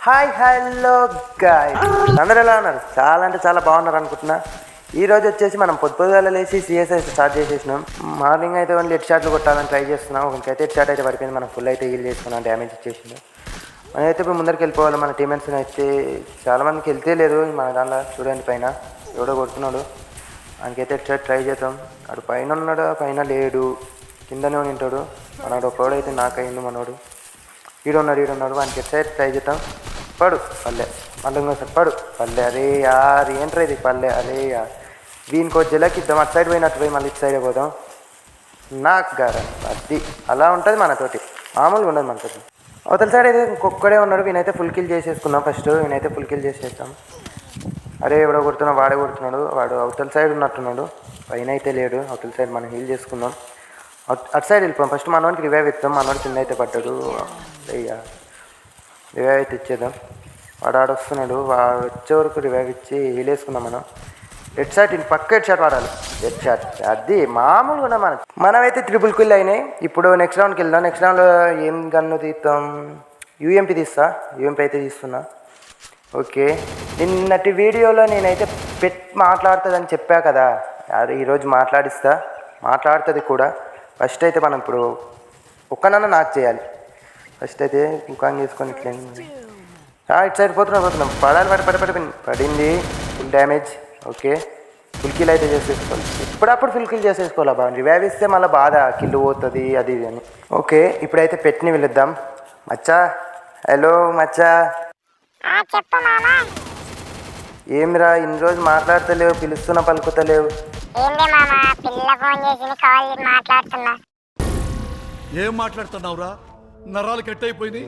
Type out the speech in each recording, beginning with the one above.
Hi hello guys, అందరూ ఎలా ఉన్నారు? చాలా అంటే చాలా బాగున్నారు అనుకుంటున్నా. ఈరోజు వచ్చేసి మనం పొద్దుగాల లేచి సిఎస్ఐ స్టార్ట్ చేసేసినాం. మార్నింగ్ అయితే ఓన్లీ హెడ్ షాట్లు కొట్టాలని ట్రై చేస్తున్నాం. ఒకరికైతే హెడ్ షాట్ అయితే పడిపోయింది, మనం ఫుల్ అయితే హీల్ చేసుకున్నాం, డ్యామేజ్ ఇచ్చేసింది. మనమైతే ఇప్పుడు ముందరికి వెళ్ళిపోవాలి. మన టీమెంట్స్ అయితే చాలామందికి వెళ్తే లేదు. మన దాంట్లో చూడండి, పైన ఎవడో కొడుతున్నాడు. ఆయనకైతే హెడ్ షాట్ ట్రై చేద్దాం. అటు పైన ఉన్నాడు, పైన లేడు, కిందనే ఉంటాడు. మనోడు ఒకడైతే నాకైంది. మనోడు ఈడున్నాడు. వానికి హెడ్ షాట్ ట్రై చేద్దాం. పడు పల్లె, మళ్ళీ ఇంకోసారి పడు పల్లె. అరే యార్, ఏంట్రా ఇది పల్లె. అరే యార్, దీనికి జలకి ఇద్దాం. అటు సైడ్ పోయినట్టు పోయి మళ్ళీ ఇటు సైడే పోదాం. నాకు గారా అది అలా ఉంటుంది మనతోటి, మామూలుగా ఉండదు మనతోటి. అవతల సైడ్ అయితే ఇంకొక్కడే ఉన్నాడు. వీనైతే ఫుల్ కిల్ చేసేసుకున్నాం. ఫస్ట్ వీనైతే ఫుల్ కిల్ చేసేస్తాం. అరే ఎవడో కొడుతున్నాడు, వాడే కొడుతున్నాడు. వాడు అవతల సైడ్ ఉన్నట్టున్నాడు, పైన అయితే లేడు. అవతల సైడ్ మనం హీల్ చేసుకుందాం. అటు సైడ్ వెళ్ళిపోయాం. ఫస్ట్ మనోడికి రివైవ్ ఇస్తాం. మనోడి కింద అయితే పడ్డాడు. అయ్యా, రివైవ్ అయితే ఇచ్చేద్దాం. వాడు ఆడొస్తున్నాడు, వాడు వచ్చే వరకు రివైవ్ ఇచ్చి హీల్ వేసుకుందాం. మనం హెడ్ షాట్, పక్క హెడ్ షాట్ వాడాలి. హెడ్ షాట్ అది మామూలుగా మనమైతే ట్రిపుల్ కిల్ అయినాయి. ఇప్పుడు నెక్స్ట్ రౌండ్కి వెళ్దాం. నెక్స్ట్ రౌండ్లో ఏం గన్ను తీస్తాం? యూఎంపీ తీస్తా. యూఎంపీ అయితే తీస్తున్నా. ఓకే, నిన్నటి వీడియోలో నేనైతే మాట్లాడుతుందని చెప్పా కదా, అది ఈరోజు మాట్లాడుతుంది కూడా. ఫస్ట్ అయితే మనం ఇప్పుడు ఒక్కనన్నా నాకు చేయాలి. ఫస్ట్ అయితే కుకాంగ్ చేసుకొని ఇట్లా ఇటు సైడ్ పోతున్నాం. పడింది. Full damage. Okay, full kill అయితే చేసేసుకోవాలి. ఇప్పుడప్పుడు ఫుల్ కిల్ చేసేసుకోవాలి. బాగా రివైవ్ ఇస్తే మళ్ళీ బాధ, కిల్ పోతుంది అది ఇది అని. ఓకే, ఇప్పుడైతే పెట్ని పిలుద్దాం. మచ్చా, హలో మచ్చా. ఏమిరా ఇన్ని రోజు మాట్లాడతలేవు, పిలుస్తున్నా పలుకుతలేవు. ఏం మాట్లాడుతున్నావురా? నరాలు కట్ అయిపోయింది.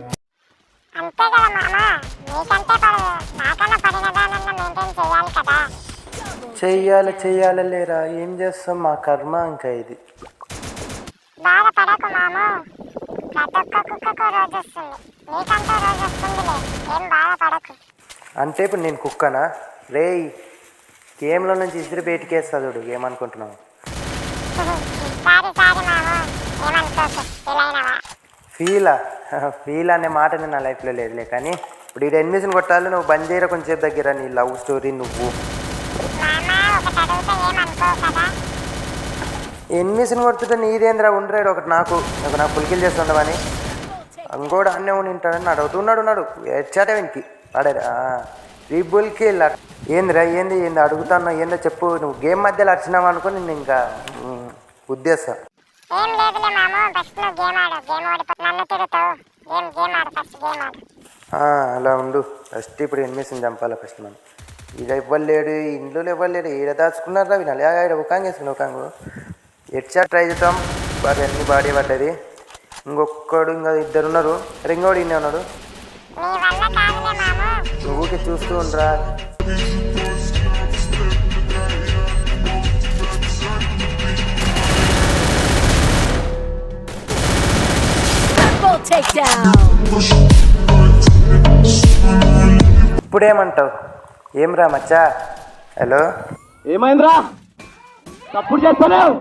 చెయ్యాలి లేరా, ఏం చేస్తాం, మా కర్మ ఇంకా ఇది. అంటే ఇప్పుడు నేను కుక్కనా? రే, గేమ్లో నుంచి ఇసిరి బయటికేస్తా చూడు. ఏమనుకుంటున్నావు? ఫీల్ అనే మాట నేను నా లైఫ్లో లేదులే. కానీ ఇప్పుడు ఈ ఎనిమిషన్ కొట్టాలి. నువ్వు బంద్ చేయరా కొంచెం దగ్గర. నీ లవ్ స్టోరీ నువ్వు ఎనిమిషన్ కొడుతుంటే నీదేంద్రా? ఉండరాడు ఒకటి నాకు ఫుల్ కిల్ చేస్తుండవని. ఇంకోడు అన్నీ ఉంటాడని అడుగుతున్నాడు. ఎచ్చాటే వెనికి వాడారా రీబుల్ కిల్. ఏంది అడుగుతాను. ఏందో చెప్పు. నువ్వు గేమ్ మధ్యలో వచ్చినావు అనుకో, నేను ఇంకా ఉద్దేశం. అలా ఉండు. ఫస్ట్ ఇప్పుడు ఎనిమిషన్ చంపాలి. ఫస్ట్ మనం ఈడ ఇవ్వలేడు, ఇంట్లో ఇవ్వలేడు. ఈడ దాచుకున్నారా వినాలి. ఈడ ఉకాంగ్ వేసుకుని ఉకాంగు హెడ్ షాట్ ట్రై చేద్దాం. అన్ని బాడీ పడ్డది. ఇంకొకడు ఇంకా ఇద్దరు ఉన్నారు. రింగోడు ఇన్నే ఉన్నాడు. నువ్వుకి చూస్తూ ఉండరా. ఇప్పుడేమంటావు? ఏమ్రా మచ్చా? హలో, ఏమైందిరా? తప్పుడు చేస్తలేవు.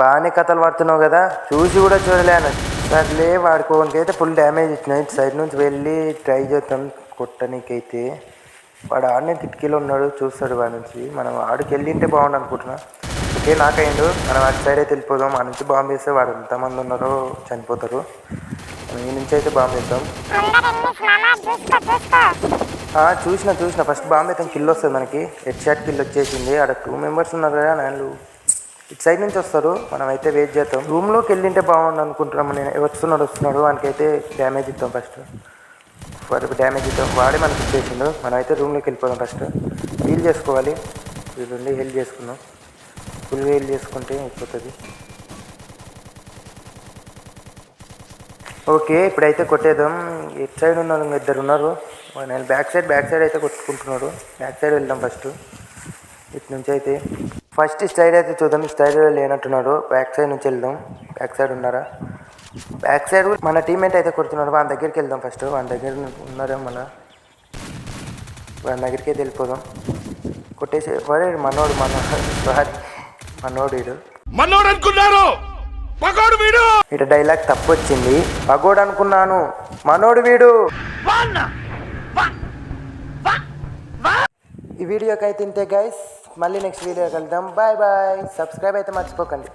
బాగానే కథలు పడుతున్నావు కదా, చూసి కూడా చూడలే అన్న. సర్లే, వాడుకోనికైతే ఫుల్ డ్యామేజ్ ఇచ్చినాయి. ఇటు సైడ్ నుంచి వెళ్ళి ట్రై చేద్దాం కొట్టనీకైతే. వాడు ఆడనే కిటికీలో ఉన్నాడు, చూస్తాడు వాడి నుంచి. మనం ఆడికి వెళ్ళింటే బాగుండు అనుకుంటున్నా. ఓకే, నాకైండు. మనం అటు సైడ్ అయితే వెళ్ళిపోదాం. ఆ నుంచి బాంబు వేస్తే వాడు ఎంతమంది ఉన్నారో చనిపోతారు. మనం ఈ నుంచి అయితే బాంబు వేద్దాం. చూసిన ఫస్ట్ బాంబు అయితే కిల్ వస్తుంది మనకి. హెడ్ షాట్ కిల్ వచ్చేసింది. ఆడ 2 మెంబర్స్ ఉన్నారు కదా, నేను ఇటు సైడ్ నుంచి వస్తారు. మనం అయితే వెయిట్ చేద్దాం. రూమ్లోకి వెళ్ళింటే బాగుండు అనుకుంటున్నాము. నేను వస్తున్నాడు వానికైతే డ్యామేజ్ ఇద్దాం. ఫస్ట్ వాడికి డ్యామేజ్ ఇద్దాం. వాడే మనకి ఇచ్చేసిండు. మనం అయితే రూమ్లోకి వెళ్ళిపోదాం. ఫస్ట్ హీల్ చేసుకోవాలి. వీళ్ళుండి హీల్ చేసుకుందాం. ఫుల్గా హీల్ చేసుకుంటే అయిపోతుంది. ఓకే, ఇప్పుడైతే కొట్టేద్దాం. ఇటు సైడ్ ఉన్నారు, ఇద్దరు ఉన్నారు. నేను బ్యాక్ సైడ్ అయితే కొట్టుకుంటున్నాడు. బ్యాక్ సైడ్ వెళ్దాం ఫస్ట్. ఇటు నుంచి అయితే ఫస్ట్ సైడ్ అయితే చూద్దాం. సైడ్ లేనట్టున్నాడు. బ్యాక్ సైడ్ నుంచి వెళ్దాం. బ్యాక్ సైడ్ ఉన్నారా? బ్యాక్ సైడ్ మన టీమ్మేట్ అయితే కొడుతున్నాడు. వాని దగ్గరికి వెళ్దాం ఫస్ట్. వాని దగ్గర ఉన్నారా? వాని దగ్గరికి అయితే వెళ్ళిపోదాం. కొట్టేసి వాడే మనోడు. సారీ, మనోడు అనుకున్నారు. పగోడు వీడు. ఇటు డైలాగ్ తప్పు వచ్చింది. పగోడు అనుకున్నాను, మనోడు వీడు. ఈ వీడియోకి అయితే ఇంతే గైస్. మళ్ళీ నెక్స్ట్ వీడియో కలుద్దాం. Bye bye. సబ్స్క్రైబ్ అయితే మర్చిపోకండి.